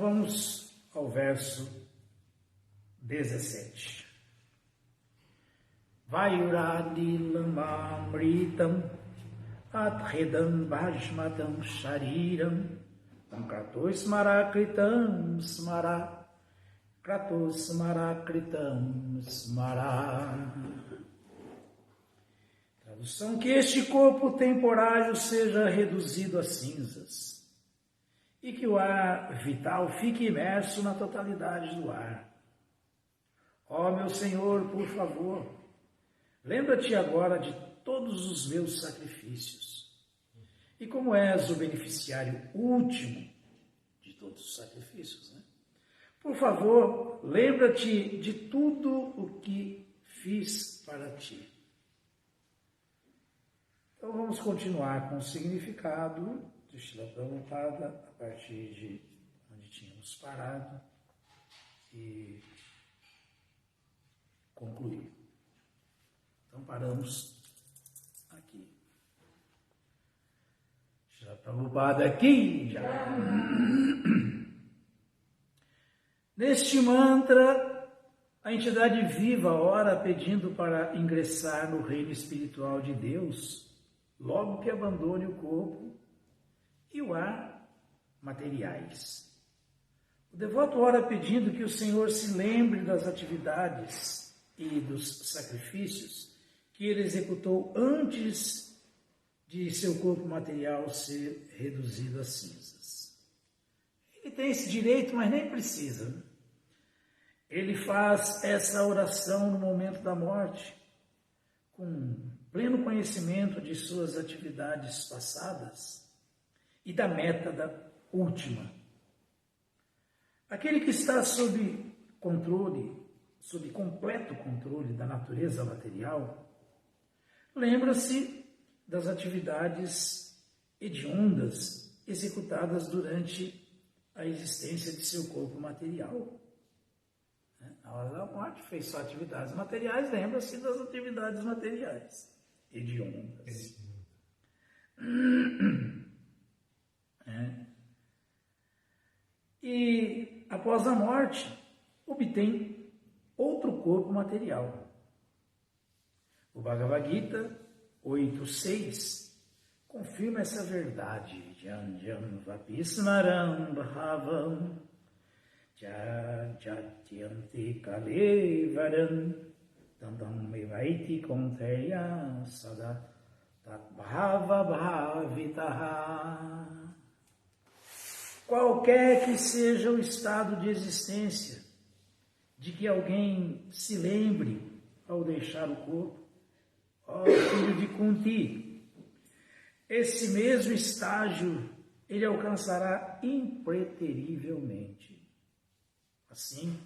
vamos ao verso 17. Vayuradilam amritam adhedam bhajmatam shariram Kratosmarakritam smara Kratosmarakritam smara. Tradução: que este corpo temporário seja reduzido a cinzas e que o ar vital fique imerso na totalidade do ar. Ó meu Senhor, por favor, lembra-te agora de todos os meus sacrifícios. E como és o beneficiário último de todos os sacrifícios, né? Por favor, lembra-te de tudo o que fiz para ti. Então vamos continuar com o significado de Srila Prabhupada a partir de onde tínhamos parado e concluir. Então paramos aqui. Srila Prabhupada aqui já. Neste mantra, a entidade viva ora pedindo para ingressar no reino espiritual de Deus, logo que abandone o corpo e o ar materiais. O devoto ora pedindo que o Senhor se lembre das atividades e dos sacrifícios que ele executou antes de seu corpo material ser reduzido a cinzas. Ele tem esse direito, mas nem precisa, né? Ele faz essa oração no momento da morte, com pleno conhecimento de suas atividades passadas e da meta da última. Aquele que está sob completo controle da natureza material, lembra-se das atividades hediondas executadas durante a existência de seu corpo material. Na hora da morte fez só atividades materiais, lembra-se das atividades materiais hediondas. E após a morte, obtém outro corpo material. O Bhagavad Gita 8.6 confirma essa verdade. Janjam vapismaram bhavam jatyanti kalevaram dandam mevaiti konteya sada tatbhava bhavitaha. Qualquer que seja o estado de existência de que alguém se lembre ao deixar o corpo, ó filho de Kunti, esse mesmo estágio ele alcançará impreterivelmente. Assim,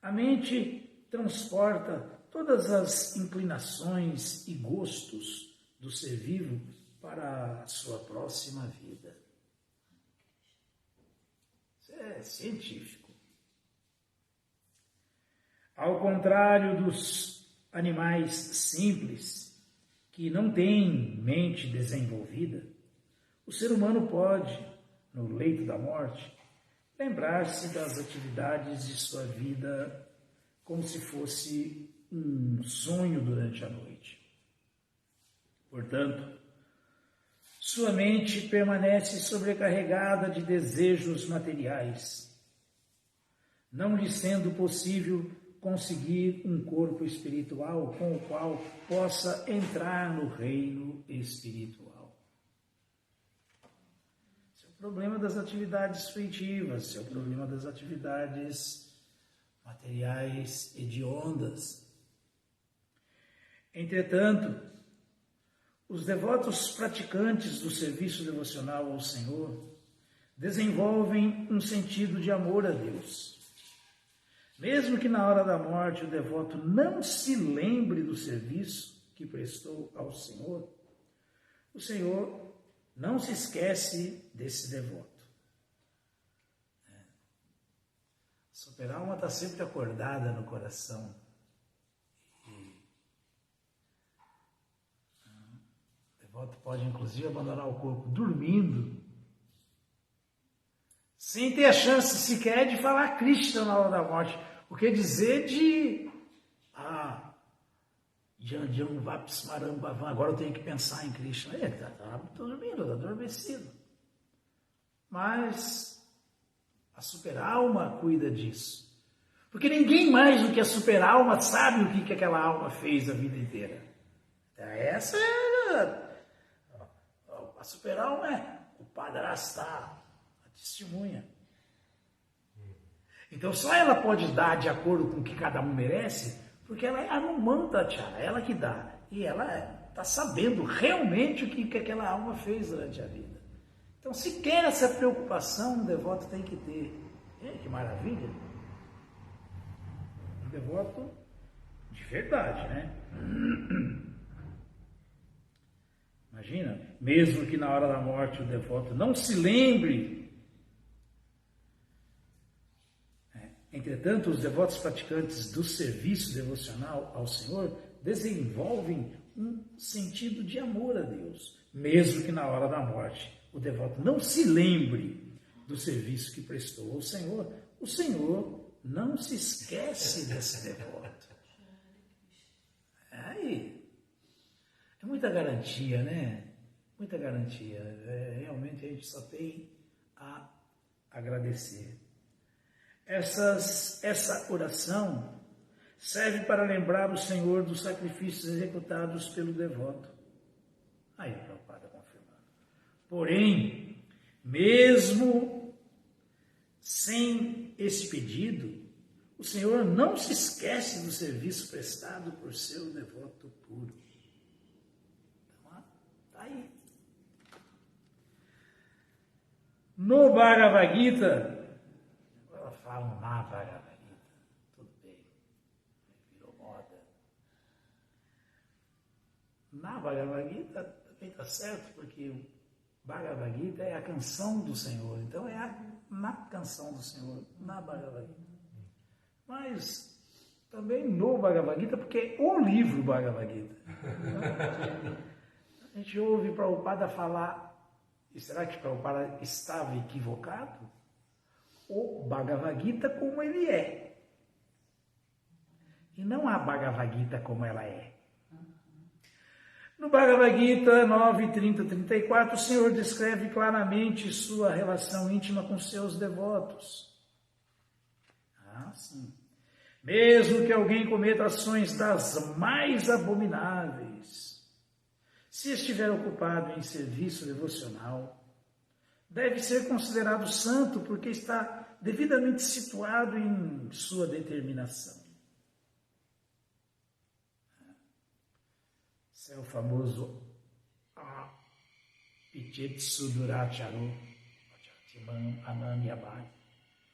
a mente transporta todas as inclinações e gostos do ser vivo para a sua próxima vida. Isso é científico. Ao contrário dos animais simples, que não têm mente desenvolvida, o ser humano pode, no leito da morte, lembrar-se das atividades de sua vida como se fosse um sonho durante a noite. Portanto, sua mente permanece sobrecarregada de desejos materiais, não lhe sendo possível conseguir um corpo espiritual com o qual possa entrar no reino espiritual. Esse é o problema das atividades fruitivas, esse é o problema das atividades materiais hediondas. Entretanto, os devotos praticantes do serviço devocional ao Senhor desenvolvem um sentido de amor a Deus. Mesmo que na hora da morte o devoto não se lembre do serviço que prestou ao Senhor, o Senhor não se esquece desse devoto. A Superalma está sempre acordada no coração. O devoto pode inclusive abandonar o corpo dormindo, sem ter a chance sequer de falar Krishna na hora da morte. O que dizer de agora eu tenho que pensar em Krishna. Ele está dormindo, está adormecido. Mas a super-alma cuida disso. Porque ninguém mais do que a super-alma sabe o que aquela alma fez a vida inteira. Essa é a super-alma, é o padrasto, a testemunha. Então só ela pode dar de acordo com o que cada um merece, porque ela é a Hanumanta Acharya, ela que dá. E ela está sabendo realmente o que aquela alma fez durante a vida. Então, sequer essa preocupação um devoto tem que ter. Que maravilha! Um devoto de verdade, né? Imagina, mesmo que na hora da morte o devoto não se lembre. Entretanto, os devotos praticantes do serviço devocional ao Senhor desenvolvem um sentido de amor a Deus, mesmo que na hora da morte o devoto não se lembre do serviço que prestou ao Senhor. O Senhor não se esquece desse devoto. Aí, é muita garantia, né? Muita garantia. Realmente a gente só tem a agradecer. Essa oração serve para lembrar o Senhor dos sacrifícios executados pelo devoto. Aí, Prabhupada confirmando. Porém, mesmo sem esse pedido, o Senhor não se esquece do serviço prestado por seu devoto puro. Então, está aí. No Bhagavad Gita, falam na Bhagavad Gita, tudo bem, virou moda. Na Bhagavad Gita também está certo, porque o Bhagavad Gita é a canção do Senhor, então é na canção do Senhor, na Bhagavad Gita. Mas também no Bhagavad Gita, porque é o livro Bhagavad Gita. Então, a gente ouve Prabhupada falar, e será que Prabhupada estava equivocado? O Bhagavad Gita como ele é. E não a Bhagavad Gita como ela é. No Bhagavad Gita 9.30-34, o Senhor descreve claramente sua relação íntima com seus devotos. Sim. Mesmo que alguém cometa ações das mais abomináveis, se estiver ocupado em serviço devocional, deve ser considerado santo porque está devidamente situado em sua determinação. Esse é o famoso Apichetsu Duracharu Ananyabhai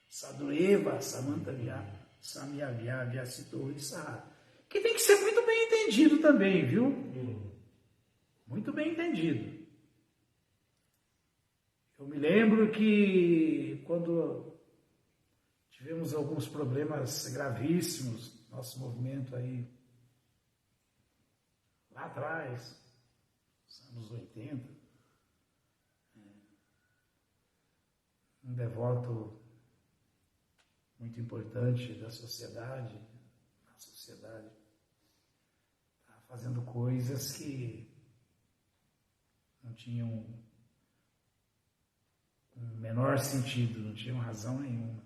Sadureva Samantavya Samyavya Vyasito Isahara, que tem que ser muito bem entendido também, viu? Muito bem entendido. Eu me lembro que quando tivemos alguns problemas gravíssimos no nosso movimento aí, lá atrás, nos anos 80, um devoto muito importante da sociedade, na sociedade, estava fazendo coisas que não tinham um menor sentido, não tinham razão nenhuma.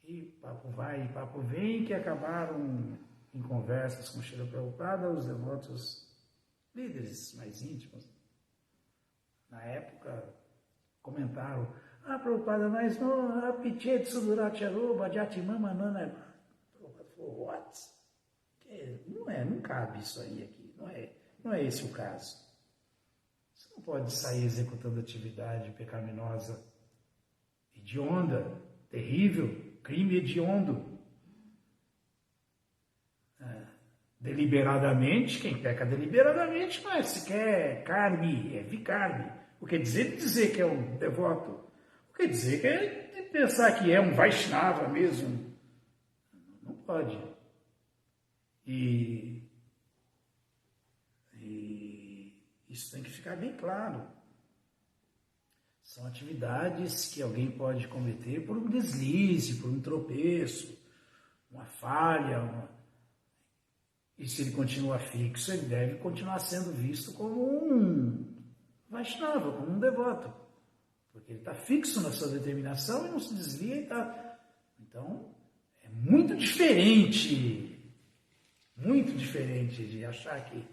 E papo vai e papo vem, que acabaram em conversas com Srila Prabhupada, os devotos líderes mais íntimos. Na época, comentaram, Prabhupada, mas não, Apichetsu Duracharu Bhajatimama Nana. Prabhupada falou, what? Não cabe isso aí aqui, não é esse o caso. Você não pode sair executando atividade pecaminosa, hedionda, terrível, crime hediondo. Deliberadamente, quem peca deliberadamente não é sequer karmi, é vikarmi. O que dizer que é um devoto? O que dizer que é pensar que é um Vaishnava mesmo. Não pode. E isso tem que ficar bem claro. São atividades que alguém pode cometer por um deslize, por um tropeço, uma falha. E se ele continua fixo, ele deve continuar sendo visto como um Vaishnava, como um devoto. Porque ele está fixo na sua determinação e não se desvia e está... Então, é muito diferente de achar que...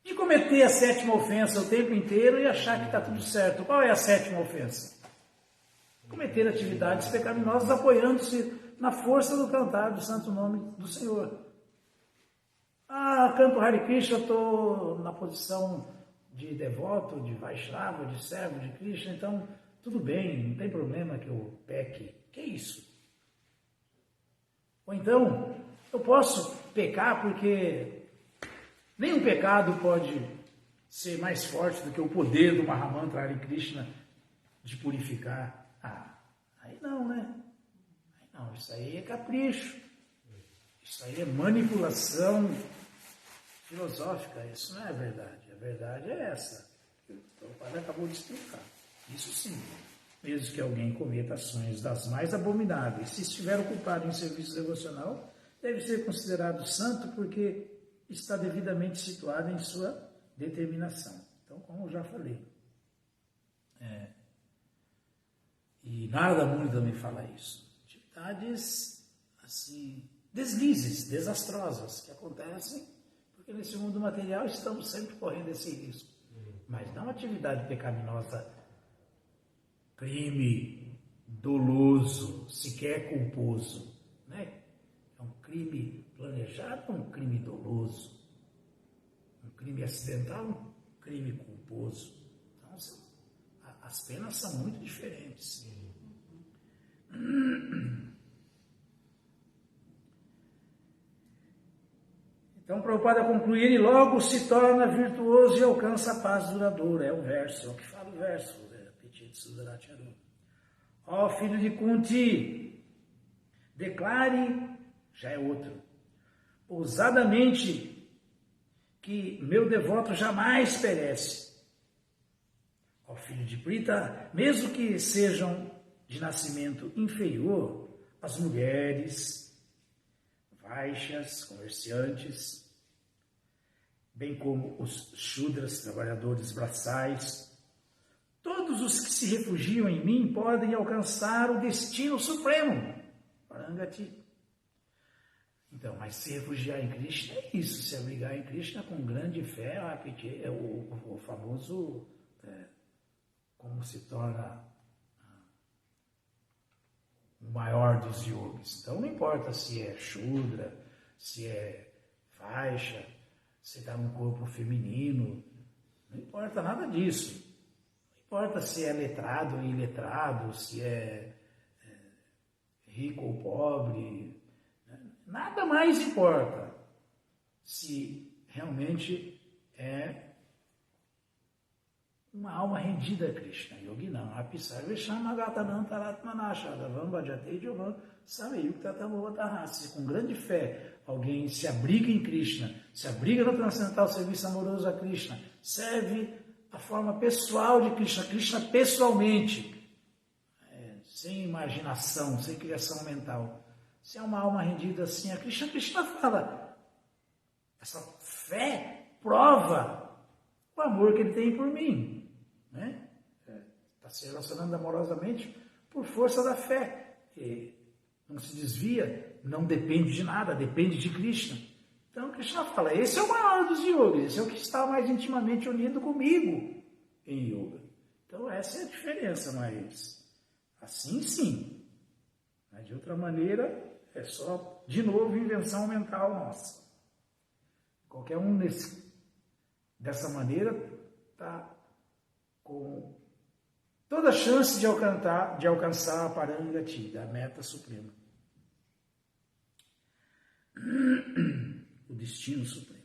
de cometer a 7ª ofensa o tempo inteiro e achar que está tudo certo. Qual é a 7ª ofensa? Cometer atividades pecaminosas apoiando-se na força do cantar do santo nome do Senhor. Canto Hare Krishna, estou na posição de devoto, de Vaishnava, de servo de Krishna, então tudo bem, não tem problema que eu peque. Que é isso? Ou então, eu posso pecar porque nenhum pecado pode ser mais forte do que o poder do Mahamantra Hare Krishna de purificar. Aí não, né? Não, isso aí é capricho. Isso aí é manipulação filosófica. Isso não é verdade. A verdade é essa. O padre acabou de explicar. Isso sim. Mesmo que alguém cometa ações das mais abomináveis, se estiver ocupado em serviço devocional, deve ser considerado santo porque está devidamente situado em sua determinação. Então, como eu já falei. E Narada Muni também fala isso. Atividades, assim, deslizes, desastrosas, que acontecem, porque nesse mundo material estamos sempre correndo esse risco. Mas não atividade pecaminosa, crime doloso, sequer culposo, né? É um crime planejado, um crime doloso. Um crime acidental, um crime culposo. Então, as penas são muito diferentes. Então, Prabhupada concluir, e logo se torna virtuoso e alcança a paz duradoura. É o verso, é o que fala o verso. Petit Sudaracharu. Ó filho de Kunti, declare, já é outro, ousadamente que meu devoto jamais perece. Ó filho de Prita, mesmo que sejam de nascimento inferior, as mulheres, vaixas, comerciantes, bem como os shudras, trabalhadores braçais, todos os que se refugiam em mim podem alcançar o destino supremo, Parangati. Então, mas se refugiar em Krishna é isso, se abrigar em Krishna com grande fé, é o famoso como se torna o maior dos yogis. Então não importa se é shudra, se é faixa, se está num corpo feminino, não importa nada disso. Não importa se é letrado ou iletrado, se é rico ou pobre, nada mais importa se realmente é uma alma rendida a Krishna. Yogi não. Se com grande fé alguém se abriga em Krishna, se abriga no transcendental serviço amoroso a Krishna, serve a forma pessoal de Krishna, Krishna pessoalmente, sem imaginação, sem criação mental. Se é uma alma rendida assim a Krishna, Krishna fala. Essa fé prova o amor que ele tem por mim. Está se relacionando amorosamente por força da fé. E não se desvia, não depende de nada, depende de Krishna. Então Krishna fala, esse é o maior dos yogis, esse é o que está mais intimamente unido comigo em yoga. Então essa é a diferença, mas assim sim. Mas de outra maneira, é só, de novo, invenção mental nossa. Qualquer um dessa maneira está com toda a chance de alcançar a Parangati, da meta suprema. O destino supremo.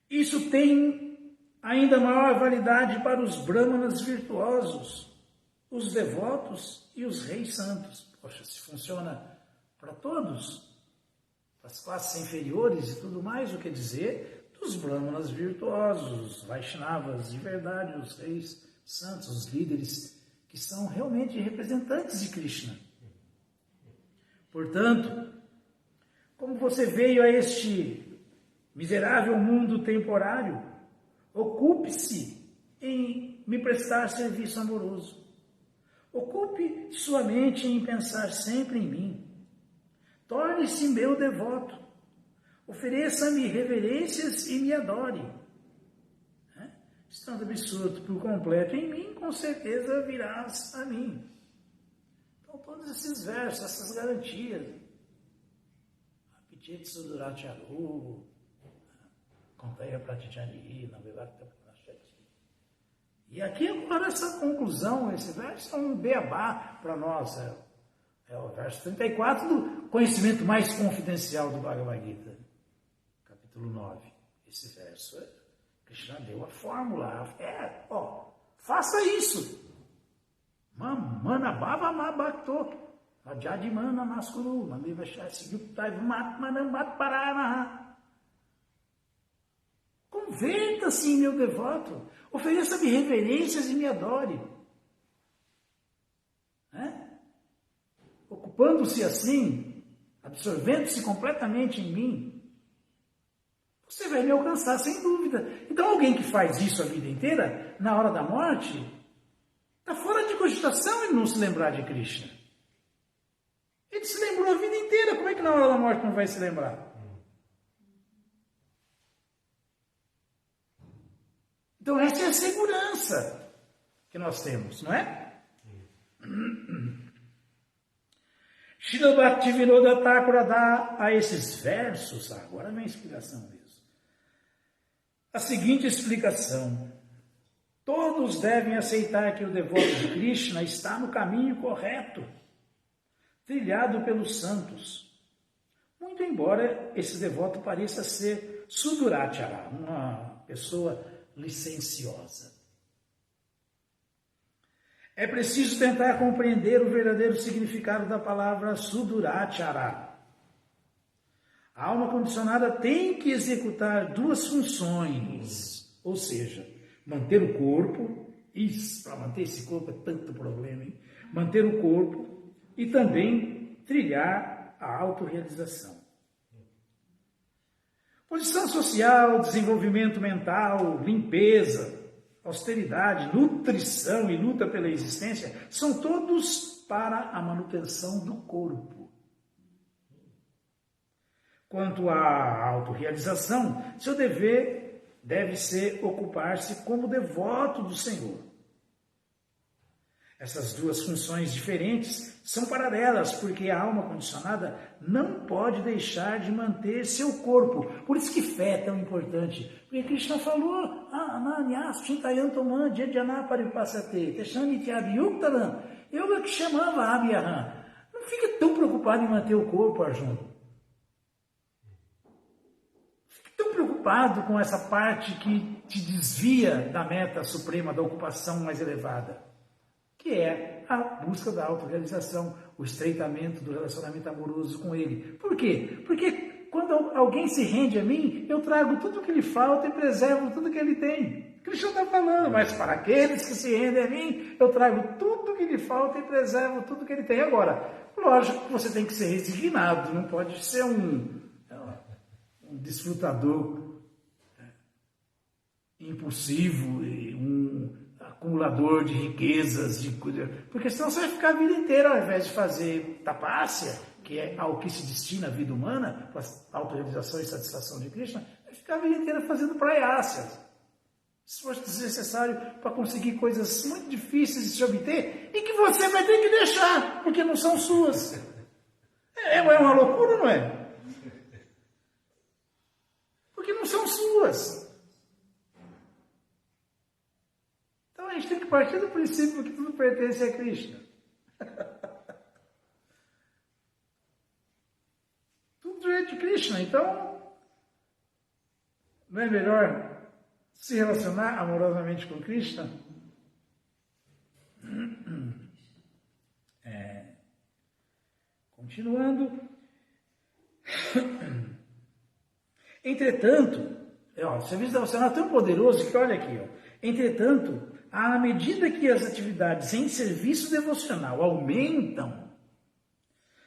Isso tem ainda maior validade para os brahmanas virtuosos, os devotos e os reis santos. Poxa, se funciona para todos, para as classes inferiores e tudo mais, o que dizer dos brahmanas virtuosos, os Vaishnavas de verdade, os reis santos, os líderes que são realmente representantes de Krishna. Portanto, como você veio a este miserável mundo temporário, ocupe-se em me prestar serviço amoroso. Ocupe sua mente em pensar sempre em mim. Torne-se meu devoto. Ofereça-me reverências e me adore. Estando absorto por completo em mim, com certeza virás a mim. Então, todos esses versos, essas garantias. Apetite Suduracharu, Conveia Pratijani, Navivakta Pranashati. E aqui agora essa conclusão, esse verso é um beabá para nós. É o verso 34 do conhecimento mais confidencial do Bhagavad Gita, capítulo 9. Esse verso Krishna deu a fórmula. Faça isso. Mana bhava ma bhakto, rajadimana maskuru, mamivashasi yuktai matmanam matparanaha. Converta-se em meu devoto. Ofereça-me reverências e me adore. Ocupando-se assim, absorvendo-se completamente em mim, você vai me alcançar sem dúvida. Então alguém que faz isso a vida inteira, na hora da morte, está fora de cogitação ele não se lembrar de Krishna. Ele se lembrou a vida inteira, como é que na hora da morte não vai se lembrar? Então essa é a segurança que nós temos, não é? Srila Bhaktivinoda Thakura dá a esses versos, agora vem a explicação mesmo, a seguinte explicação: todos devem aceitar que o devoto de Krishna está no caminho correto, trilhado pelos santos, muito embora esse devoto pareça ser Sudurachara, uma pessoa licenciosa. É preciso tentar compreender o verdadeiro significado da palavra Sudurachara. A alma condicionada tem que executar duas funções, ou seja, manter o corpo, para manter esse corpo é tanto problema, hein? Manter o corpo e também trilhar a autorrealização. Posição social, desenvolvimento mental, limpeza, austeridade, nutrição e luta pela existência são todos para a manutenção do corpo. Quanto à autorrealização, seu dever deve ser ocupar-se como devoto do Senhor. Essas duas funções diferentes são paralelas, porque a alma condicionada não pode deixar de manter seu corpo. Por isso que fé é tão importante. Porque Krishna falou, eu que chamava Abhyaham. Não fique tão preocupado em manter o corpo, Arjuna. Fique tão preocupado com essa parte que te desvia da meta suprema, da ocupação mais elevada, que é a busca da autorrealização, o estreitamento do relacionamento amoroso com Ele. Por quê? Porque quando alguém se rende a mim, eu trago tudo o que lhe falta e preservo tudo o que ele tem. Krishna está falando, mas para aqueles que se rendem a mim, eu trago tudo o que lhe falta e preservo tudo o que ele tem. Agora, lógico que você tem que ser resignado, não pode ser um desfrutador impulsivo, acumulador de riquezas, porque senão você vai ficar a vida inteira, ao invés de fazer tapácia, que é ao que se destina a vida humana, para a autorrealização e satisfação de Krishna, vai ficar a vida inteira fazendo prayácias, esforço desnecessário para conseguir coisas muito difíceis de se obter e que você vai ter que deixar, porque não são suas. É uma loucura, não é? Porque não são suas. A gente tem que partir do princípio que tudo pertence a Krishna. Tudo é de Krishna, então não é melhor se relacionar amorosamente com Krishna? Continuando. Entretanto, o serviço devocional é tão poderoso que olha aqui, entretanto, à medida que as atividades em serviço devocional aumentam,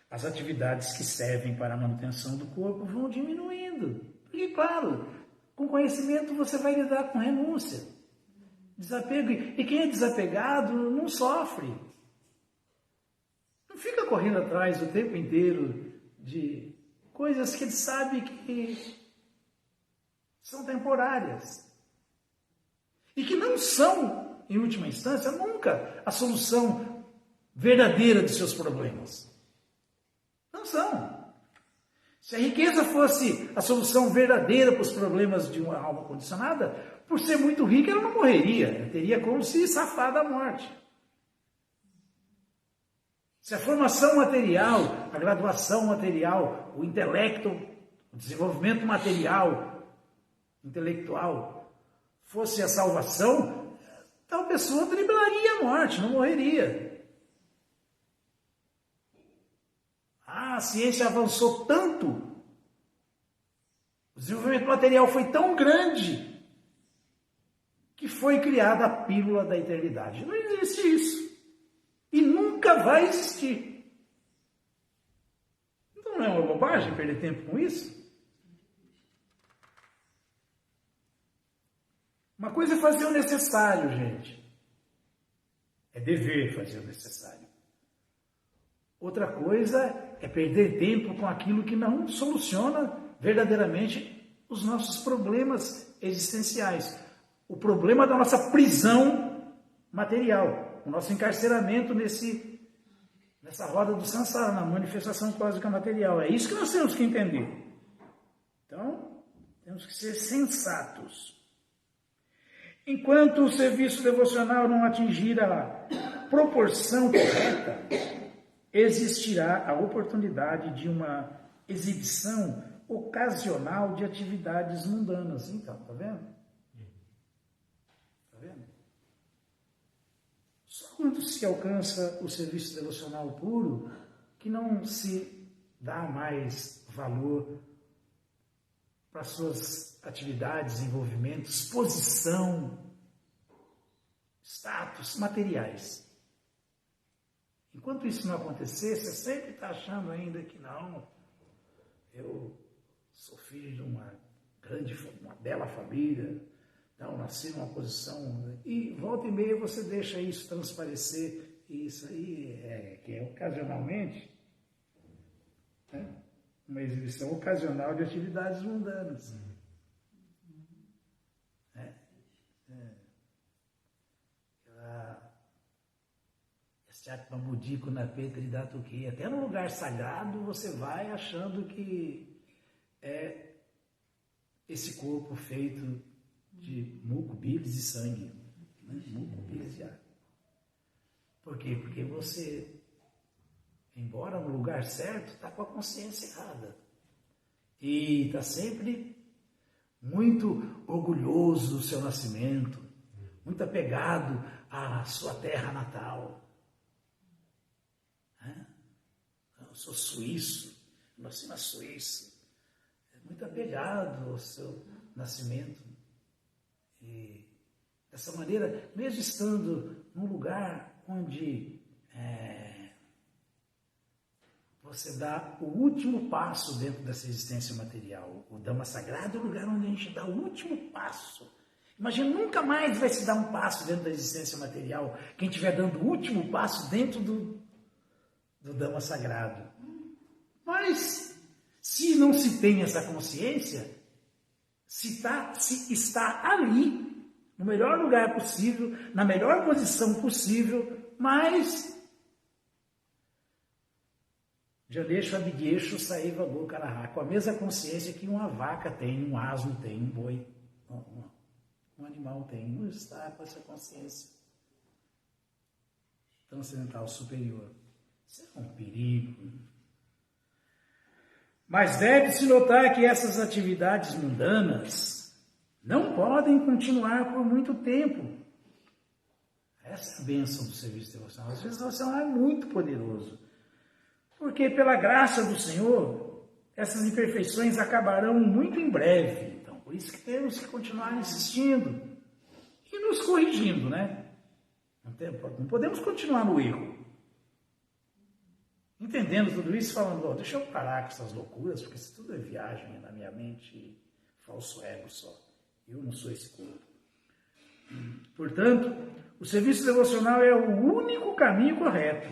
as atividades que servem para a manutenção do corpo vão diminuindo. E claro, com conhecimento você vai lidar com renúncia, desapego. E quem é desapegado não sofre. Não fica correndo atrás o tempo inteiro de coisas que ele sabe que são temporárias. E que não são, em última instância, nunca a solução verdadeira dos seus problemas. Não são. Se a riqueza fosse a solução verdadeira para os problemas de uma alma condicionada, por ser muito rica, ela não morreria. Ela teria como se safar da morte. Se a formação material, a graduação material, o intelecto, o desenvolvimento material, intelectual, fosse a salvação, tal pessoa driblaria a morte, não morreria. A ciência avançou tanto, o desenvolvimento material foi tão grande, que foi criada a pílula da eternidade. Não existe isso. E nunca vai existir. Então não é uma bobagem perder tempo com isso? Uma coisa é fazer o necessário, gente. É dever fazer o necessário. Outra coisa é perder tempo com aquilo que não soluciona verdadeiramente os nossos problemas existenciais. O problema da nossa prisão material, o nosso encarceramento nessa roda do samsara, na manifestação cósmica material. É isso que nós temos que entender. Então, temos que ser sensatos. Enquanto o serviço devocional não atingir a proporção correta, existirá a oportunidade de uma exibição ocasional de atividades mundanas. Então, tá vendo? Tá vendo? Só quando se alcança o serviço devocional puro, que não se dá mais valor para suas atividades, envolvimentos, posição, status materiais. Enquanto isso não acontecer, você sempre está achando ainda que não, eu sou filho de uma bela família, não, nasci numa posição, e volta e meia você deixa isso transparecer, e isso aí que é ocasionalmente, né, uma exibição ocasional de atividades mundanas. Até no lugar sagrado você vai achando que é esse corpo feito de muco, bilis e sangue. Né? Muco, bilis e água. Por quê? Porque você, embora no lugar certo, está com a consciência errada. E está sempre muito orgulhoso do seu nascimento, muito apegado à sua terra natal. Eu sou suíço, nasci na Suíça. É muito apegado ao seu nascimento. E dessa maneira, mesmo estando num lugar onde você dá o último passo dentro dessa existência material, o Dhamma Sagrado é o lugar onde a gente dá o último passo. Imagina, nunca mais vai se dar um passo dentro da existência material quem estiver dando o último passo dentro do Dhamma Sagrado. Mas, se não se tem essa consciência, se está ali, no melhor lugar possível, na melhor posição possível, mas já deixa o abigueixo sair da boca da com a mesma consciência que uma vaca tem, um asno tem, um boi, um animal tem, não está com essa consciência transcendental superior. Isso é um perigo. Mas deve-se notar que essas atividades mundanas não podem continuar por muito tempo. Essa é a bênção do serviço devocional. O serviço devocional é muito poderoso. Porque pela graça do Senhor, essas imperfeições acabarão muito em breve. Então, por isso que temos que continuar insistindo e nos corrigindo, né? Não podemos continuar no erro. Entendendo tudo isso, falando, deixa eu parar com essas loucuras, porque isso tudo é viagem na minha mente, falso ego só. Eu não sou esse corpo. Portanto, o serviço devocional é o único caminho correto.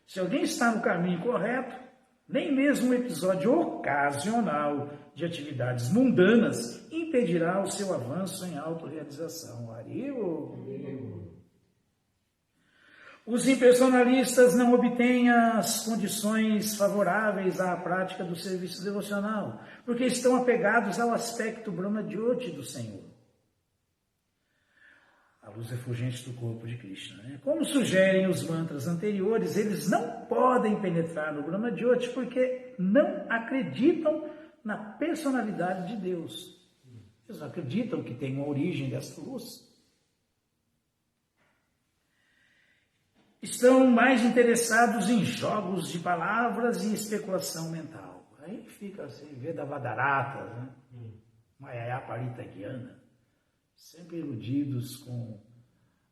Se alguém está no caminho correto, nem mesmo um episódio ocasional de atividades mundanas impedirá o seu avanço em autorrealização. Os impersonalistas não obtêm as condições favoráveis à prática do serviço devocional, porque estão apegados ao aspecto Brahma-Jyoti do Senhor, a luz refulgente do corpo de Krishna. Como sugerem os mantras anteriores, eles não podem penetrar no Brahma-Jyoti porque não acreditam na personalidade de Deus. Eles não acreditam que tem uma origem dessa luz. Estão mais interessados em jogos de palavras e especulação mental. Aí fica assim, Vedavadarata, né? Mayaya Guiana, sempre iludidos com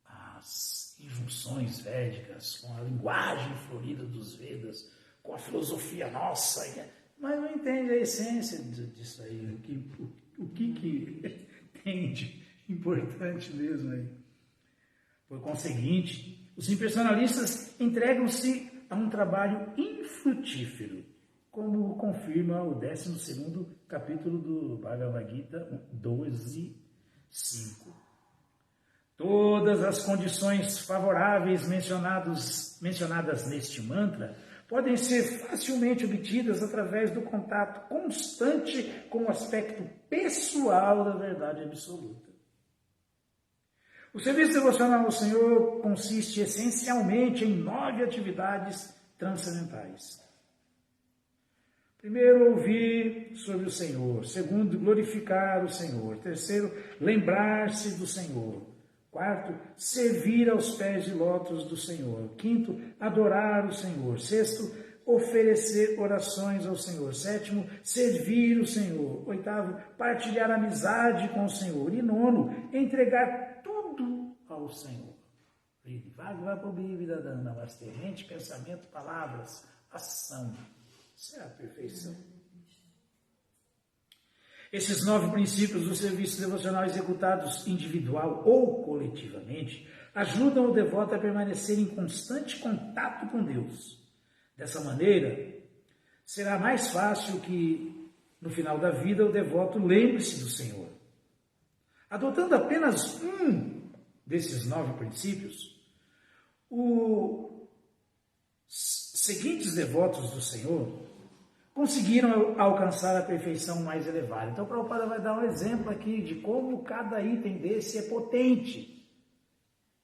as injunções védicas, com a linguagem florida dos Vedas, com a filosofia nossa, mas não entende a essência disso aí, o que tem de importante mesmo aí. Por conseguinte, os impersonalistas entregam-se a um trabalho infrutífero, como confirma o 12º capítulo do Bhagavad Gita 12:5. Todas as condições favoráveis mencionadas neste mantra podem ser facilmente obtidas através do contato constante com o aspecto pessoal da verdade absoluta. O serviço devocional ao Senhor consiste essencialmente em 9 atividades transcendentais. Primeiro, ouvir sobre o Senhor. Segundo, glorificar o Senhor. Terceiro, lembrar-se do Senhor. Quarto, servir aos pés de lótus do Senhor. Quinto, adorar o Senhor. Sexto, oferecer orações ao Senhor. Sétimo, servir o Senhor. Oitavo, partilhar amizade com o Senhor. E nono, entregar tudo ao Senhor. Mente, pensamento, palavras, ação. Isso é a perfeição. Esses 9 princípios do serviço devocional executados individual ou coletivamente ajudam o devoto a permanecer em constante contato com Deus. Dessa maneira, será mais fácil que, no final da vida, o devoto lembre-se do Senhor. Adotando apenas um desses 9 princípios, os seguintes devotos do Senhor conseguiram alcançar a perfeição mais elevada. Então, o Prabhupada vai dar um exemplo aqui de como cada item desse é potente.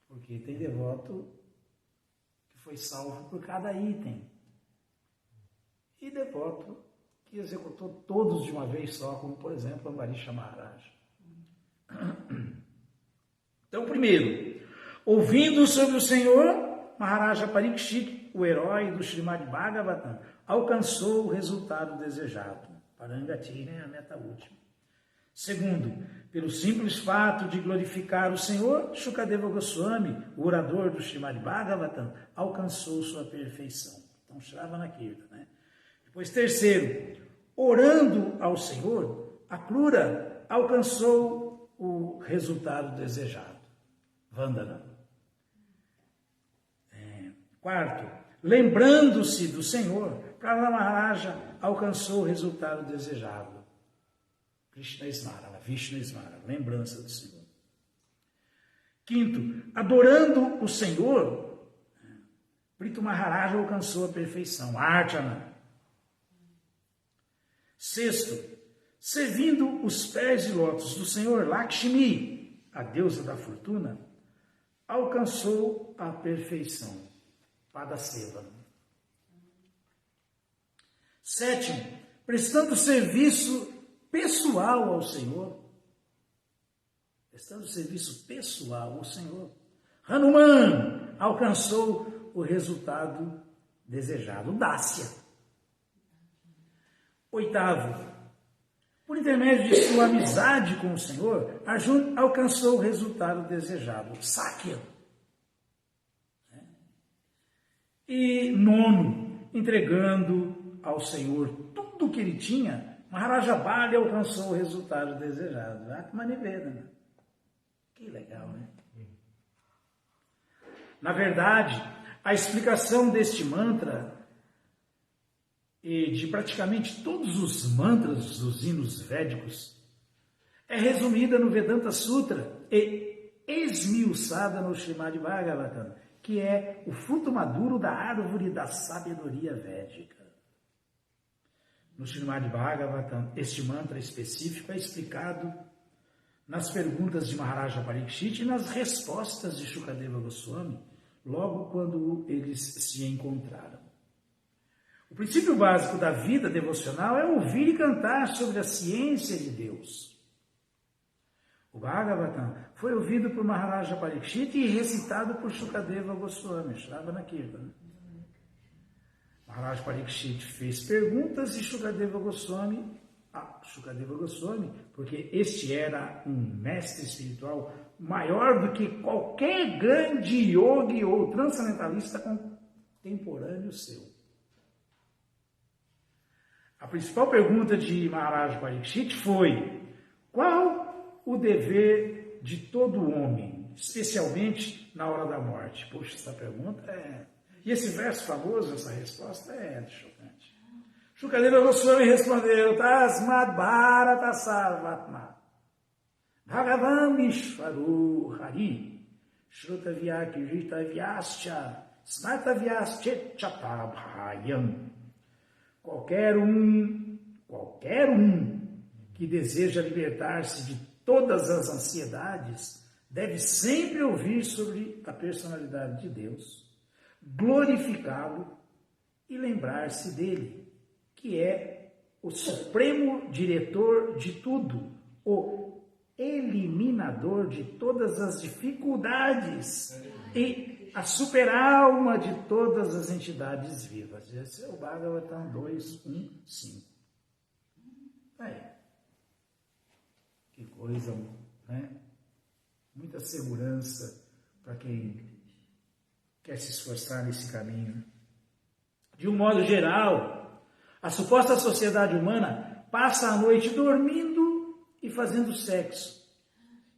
Porque tem devoto que foi salvo por cada item. E devoto que executou todos de uma vez só, como, por exemplo, Ambarish Maharaj. Então, primeiro, ouvindo sobre o Senhor, Maharaja Parikshit, o herói do Srimad Bhagavatam, alcançou o resultado desejado. Parangati é a meta última. Segundo, pelo simples fato de glorificar o Senhor, Shukadeva Goswami, o orador do Srimad Bhagavatam, alcançou sua perfeição. Então, Shravana Kirtan, né? Depois, terceiro, orando ao Senhor, a Krura alcançou o resultado desejado. Vandana. Quarto, lembrando-se do Senhor, Prahlada Maharaja alcançou o resultado desejado. Krishna Smara, Vishnu Smara, lembrança do Senhor. Quinto, adorando o Senhor, Prithu Maharaja alcançou a perfeição, Archana. Sexto, servindo os pés de lótus do Senhor, Lakshmi, a deusa da fortuna, alcançou a perfeição, Padaseva. Sétimo, prestando serviço pessoal ao Senhor. Prestando serviço pessoal ao Senhor. Hanuman alcançou o resultado desejado, Dasya. Oitavo, por intermédio de sua amizade com o Senhor, Arjuna alcançou o resultado desejado, Sakya. E nono, entregando ao Senhor tudo o que ele tinha, Maharaja Bali alcançou o resultado desejado. Atmanivedana. Que legal, né? Na verdade, a explicação deste mantra e de praticamente todos os mantras dos hinos védicos é resumida no Vedanta Sutra e esmiuçada no Srimad Bhagavatam, que é o fruto maduro da árvore da sabedoria védica. No Srimad Bhagavatam, este mantra específico é explicado nas perguntas de Maharaja Parikshit e nas respostas de Shukadeva Goswami, logo quando eles se encontraram. O princípio básico da vida devocional é ouvir e cantar sobre a ciência de Deus. O Bhagavatam foi ouvido por Maharaja Parikshit e recitado por Shukadeva Goswami, Shravana Kirtana. Maharaja Parikshit fez perguntas e Shukadeva Goswami, porque este era um mestre espiritual maior do que qualquer grande yogi ou transcendentalista contemporâneo seu. A principal pergunta de Maharaja Parikshit foi: qual o dever de todo homem, especialmente na hora da morte? Poxa, essa pergunta é... E esse verso famoso, essa resposta é chocante. Shukadeva Goswami respondeu: Tasmad Bharata Sarvatma Bhagavan Vishvaru Hari Shrutavya Kiritavyascha Smartavyascha Chatabhayam. Qualquer um que deseja libertar-se de todas as ansiedades deve sempre ouvir sobre a personalidade de Deus, glorificá-lo e lembrar-se dele, que é o supremo diretor de tudo, o eliminador de todas as dificuldades e a super-alma de todas as entidades vivas. Esse é o Bhagavatam 2.1.5. Que coisa, né? Muita segurança para quem quer se esforçar nesse caminho. De um modo geral, a suposta sociedade humana passa a noite dormindo e fazendo sexo.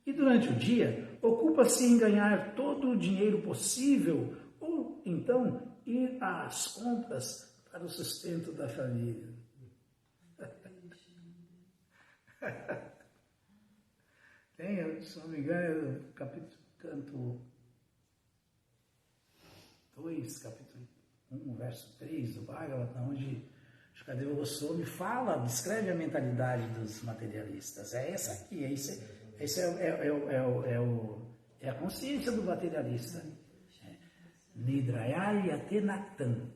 E durante o dia, ocupa-se em ganhar todo o dinheiro possível ou então ir às compras para o sustento da família. Tem, se não me engano, canto 2, capítulo 1, verso 3 do Bhagavatam, onde Shukadeva Goswami descreve a mentalidade dos materialistas. É essa aqui, é a consciência do materialista. Nidrayaya tenaktam,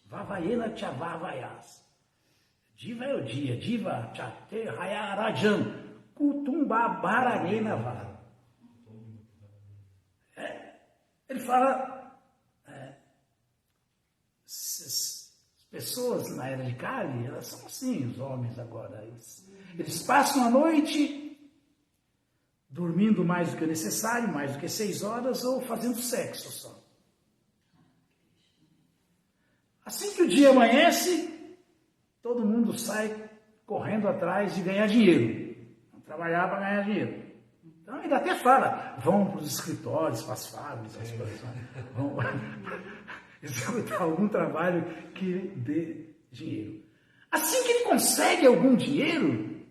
vavayena chavavayas. Diva é o dia, diva chate hayarajan, kutumba bararena va. Ele fala, as pessoas na era de Kali, elas são assim, os homens agora. Eles passam a noite dormindo mais do que o necessário, mais do que 6 horas, ou fazendo sexo só. Assim que o dia amanhece, todo mundo sai correndo atrás de ganhar dinheiro. Vamos trabalhar para ganhar dinheiro. Então ele até fala, vão para os escritórios, para as fábricas, vão executar algum trabalho que dê dinheiro. Assim que ele consegue algum dinheiro,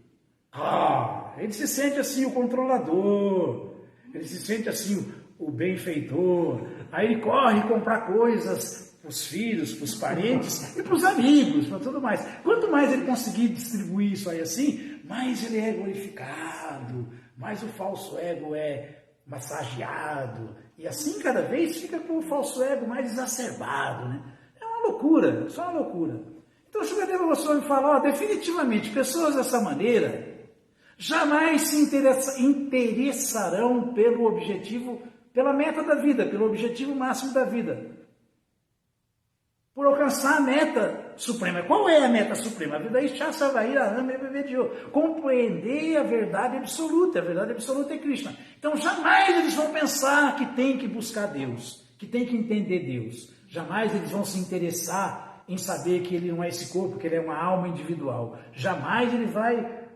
ele se sente assim o controlador, ele se sente assim o benfeitor. Aí ele corre comprar coisas para os filhos, para os parentes e para os amigos, para tudo mais. Quanto mais ele conseguir distribuir isso aí assim, mais ele é glorificado, mais o falso ego é massageado. E assim cada vez fica com o falso ego mais exacerbado, né? É uma loucura, só uma loucura. Então Shukadeva Goswami fala, definitivamente, pessoas dessa maneira jamais se interessarão pelo objetivo, pela meta da vida, pelo objetivo máximo da vida. Por alcançar a meta suprema. Qual é a meta suprema? A vida compreender a verdade absoluta. A verdade absoluta é Krishna. Então jamais eles vão pensar que tem que buscar Deus, que tem que entender Deus. Jamais eles vão se interessar em saber que ele não é esse corpo, que ele é uma alma individual. Jamais ele vai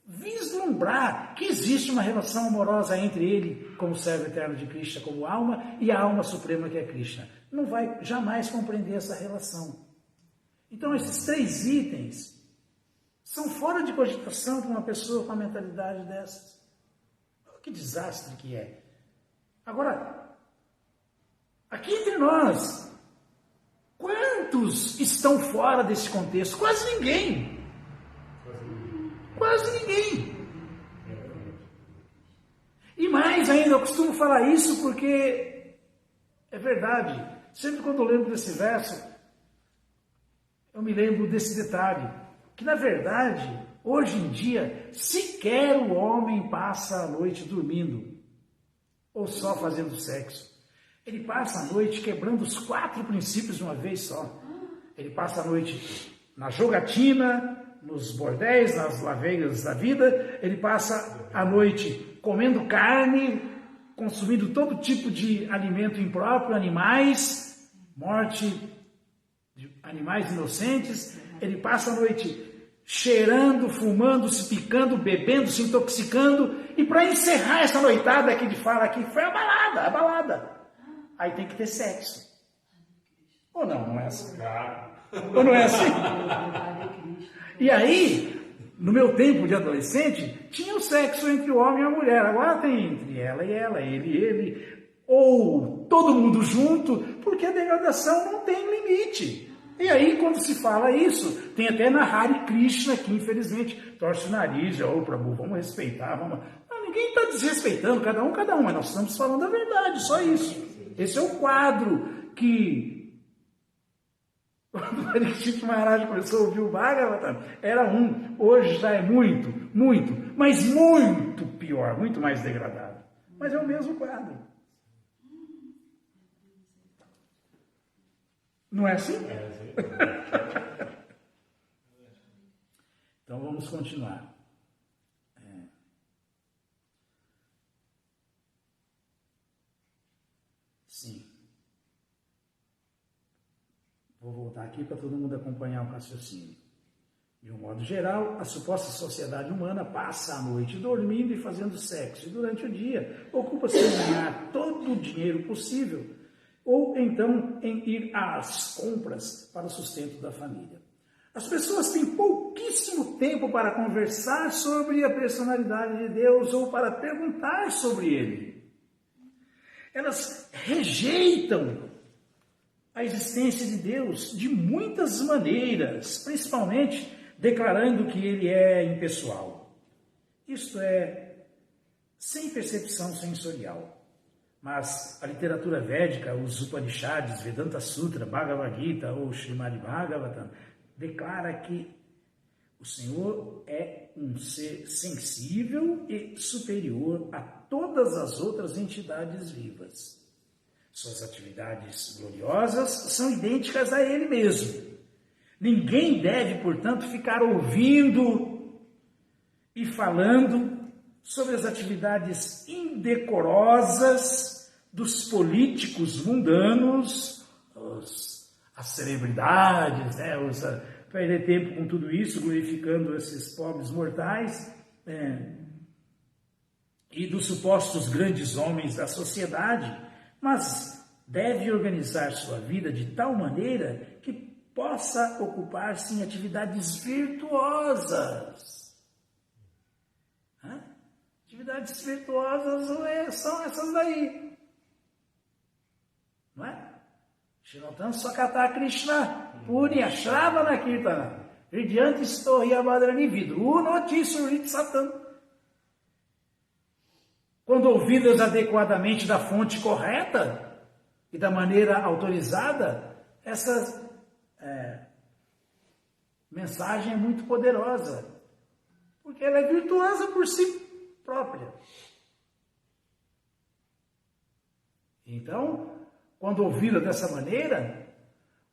vislumbrar que existe uma relação amorosa entre ele, como servo eterno de Krishna, como alma, e a alma suprema que é Krishna. Não vai jamais compreender essa relação. Então, esses 3 itens são fora de cogitação para uma pessoa com a mentalidade dessas. Que desastre que é. Agora, aqui entre nós, quantos estão fora desse contexto? Quase ninguém. Quase ninguém. E mais ainda, eu costumo falar isso porque é verdade. Sempre quando eu lembro desse verso, eu me lembro desse detalhe. Que na verdade, hoje em dia, sequer o homem passa a noite dormindo. Ou só fazendo sexo. Ele passa a noite quebrando os 4 princípios de uma vez só. Ele passa a noite na jogatina, nos bordéis, nas laveiras da vida. Ele passa a noite comendo carne, consumindo todo tipo de alimento impróprio, animais, morte de animais inocentes. Ele passa a noite cheirando, fumando, se picando, bebendo, se intoxicando. E para encerrar essa noitada que ele fala aqui, foi a balada. Aí tem que ter sexo. Ou não, não é assim? Ou não é assim? E aí, no meu tempo de adolescente, tinha o sexo entre o homem e a mulher. Agora tem entre ela e ela, ele e ele. Ou todo mundo junto, porque a degradação não tem limite. E aí, quando se fala isso, tem até na Hare Krishna, que infelizmente torce o nariz, Prabhu, vamos respeitar, vamos... Não, ninguém está desrespeitando, cada um, mas nós estamos falando a verdade, só isso. Esse é o quadro que, quando o Parikshit Maharaj começou a ouvir o Bhagavatam, era hoje já é muito, mas muito pior, muito mais degradado. Mas é o mesmo quadro. Não é assim? Então vamos continuar. Sim. Vou voltar aqui para todo mundo acompanhar o raciocínio. De um modo geral, a suposta sociedade humana passa a noite dormindo e fazendo sexo, e durante o dia ocupa-se em ganhar todo o dinheiro possível, ou então em ir às compras para o sustento da família. As pessoas têm pouquíssimo tempo para conversar sobre a personalidade de Deus ou para perguntar sobre Ele. Elas rejeitam a existência de Deus de muitas maneiras, principalmente declarando que Ele é impessoal. Isto é, sem percepção sensorial. Mas a literatura védica, os Upanishads, Vedanta Sutra, Bhagavad Gita ou Srimad Bhagavatam, declara que o Senhor é um ser sensível e superior a todas as outras entidades vivas. Suas atividades gloriosas são idênticas a Ele mesmo. Ninguém deve, portanto, ficar ouvindo e falando sobre as atividades indecorosas dos políticos mundanos, as celebridades, perder tempo com tudo isso, glorificando esses pobres mortais, e dos supostos grandes homens da sociedade, mas deve organizar sua vida de tal maneira que possa ocupar-se em atividades virtuosas. Atividades virtuosas são essas daí. Não é? Shinotan Sakata Krishna Punya Shravana Kirtana Hridyanti Stohya Badrani Vidru Notissurit Satan. Quando ouvidas adequadamente da fonte correta e da maneira autorizada, essa mensagem é muito poderosa, porque ela é virtuosa por si própria. Então, quando ouvida dessa maneira,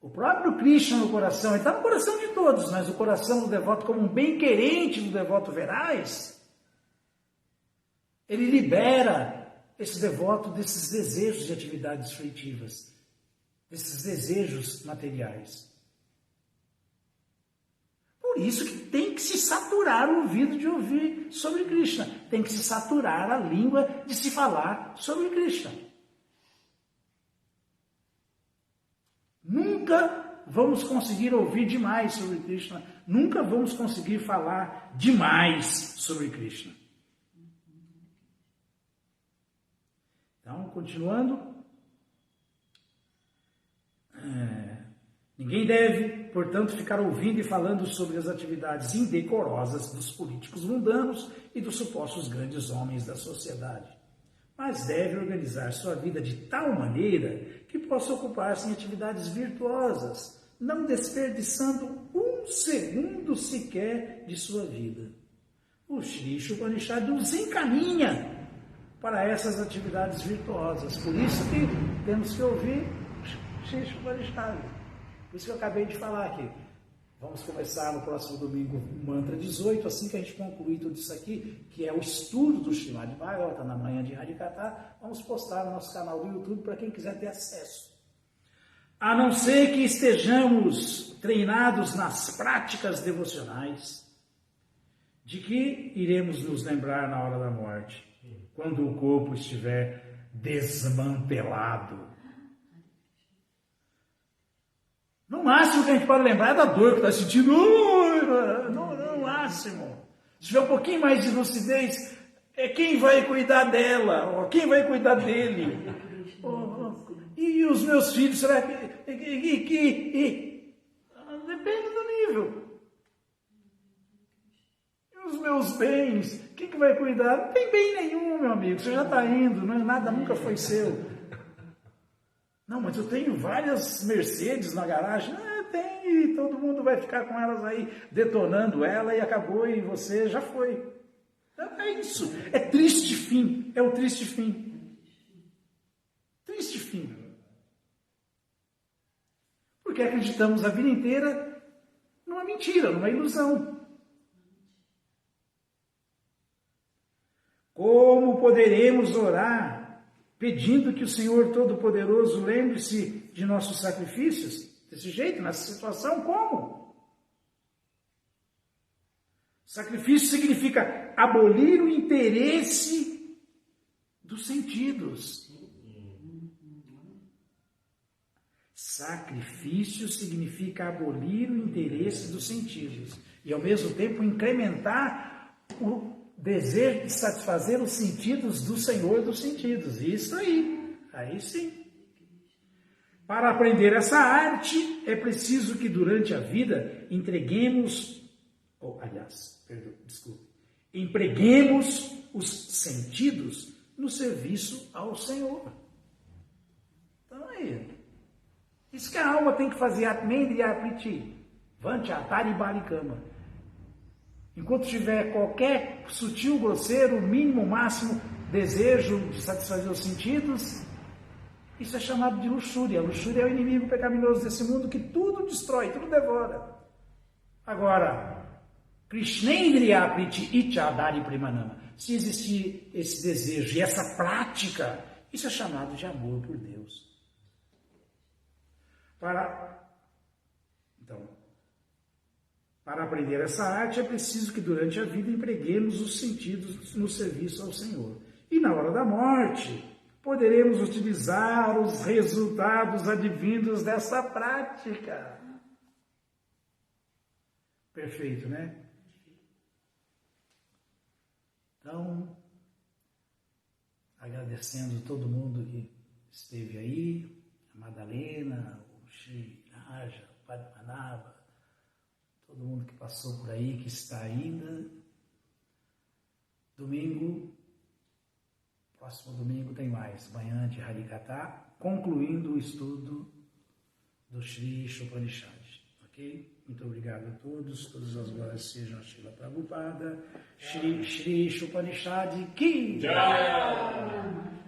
o próprio Krishna no coração, ele está no coração de todos, mas o coração do devoto, como um bem-querente do devoto veraz, ele libera esse devoto desses desejos de atividades fruitivas, desses desejos materiais. Por isso que tem que se saturar o ouvido de ouvir sobre Krishna. Tem que se saturar a língua de se falar sobre Krishna. Nunca vamos conseguir ouvir demais sobre Krishna. Nunca vamos conseguir falar demais sobre Krishna. Então, continuando. Ninguém deve, portanto, ficar ouvindo e falando sobre as atividades indecorosas dos políticos mundanos e dos supostos grandes homens da sociedade, mas deve organizar sua vida de tal maneira que possa ocupar-se em atividades virtuosas, não desperdiçando um segundo sequer de sua vida. O Shri Upanishad nos encaminha para essas atividades virtuosas. Por isso que temos que ouvir Shri Upanishad. Por isso que eu acabei de falar aqui. Vamos começar no próximo domingo o mantra 18, assim que a gente concluir tudo isso aqui, que é o estudo do Srimad Bhagavatam na manhã de Harikatha, vamos postar no nosso canal do YouTube para quem quiser ter acesso. A não ser que estejamos treinados nas práticas devocionais, de que iremos nos lembrar na hora da morte, quando o corpo estiver desmantelado. No máximo que a gente pode lembrar é da dor que está sentindo. No máximo. Se tiver um pouquinho mais de lucidez, é quem vai cuidar dela, ou quem vai cuidar dele. E os meus filhos, será que... Depende do nível. E os meus bens, quem que vai cuidar? Não tem bem nenhum, meu amigo. Você já está indo, não é nada, nunca foi seu. Não, mas eu tenho várias Mercedes na garagem. Tem, e todo mundo vai ficar com elas aí, detonando ela e acabou e você já foi. É isso. É triste fim. É o triste fim. Triste fim. Porque acreditamos a vida inteira numa mentira, numa ilusão. Como poderemos orar pedindo que o Senhor Todo-Poderoso lembre-se de nossos sacrifícios? Desse jeito, nessa situação, como? Sacrifício significa abolir o interesse dos sentidos. Sacrifício significa abolir o interesse dos sentidos e, ao mesmo tempo, incrementar o desejo de satisfazer os sentidos do Senhor dos sentidos. Isso aí sim. Para aprender essa arte, é preciso que durante a vida empreguemos os sentidos no serviço ao Senhor. Então aí, isso que a alma tem que fazer, Atmendriyapriti, Vanchatari Balikama. Enquanto tiver qualquer sutil, grosseiro, mínimo, máximo desejo de satisfazer os sentidos, isso é chamado de luxúria. A luxúria é o inimigo pecaminoso desse mundo que tudo destrói, tudo devora. Agora, Krishnendriya Priti Ichadari Premanama. Se existir esse desejo e essa prática, isso é chamado de amor por Deus. Para aprender essa arte, é preciso que durante a vida empreguemos os sentidos no serviço ao Senhor. E na hora da morte, poderemos utilizar os resultados advindos dessa prática. Perfeito, né? Então, agradecendo todo mundo que esteve aí, a Madalena, o Shri Raja, o Padre Manava, todo mundo que passou por aí, que está ainda. Próximo domingo tem mais, manhã de Harikatha, concluindo o estudo do Shri Upanishad. Ok? Muito obrigado a todos, todas as glórias sejam a Srila Prabhupada, Shri Upanishad Ki Jai!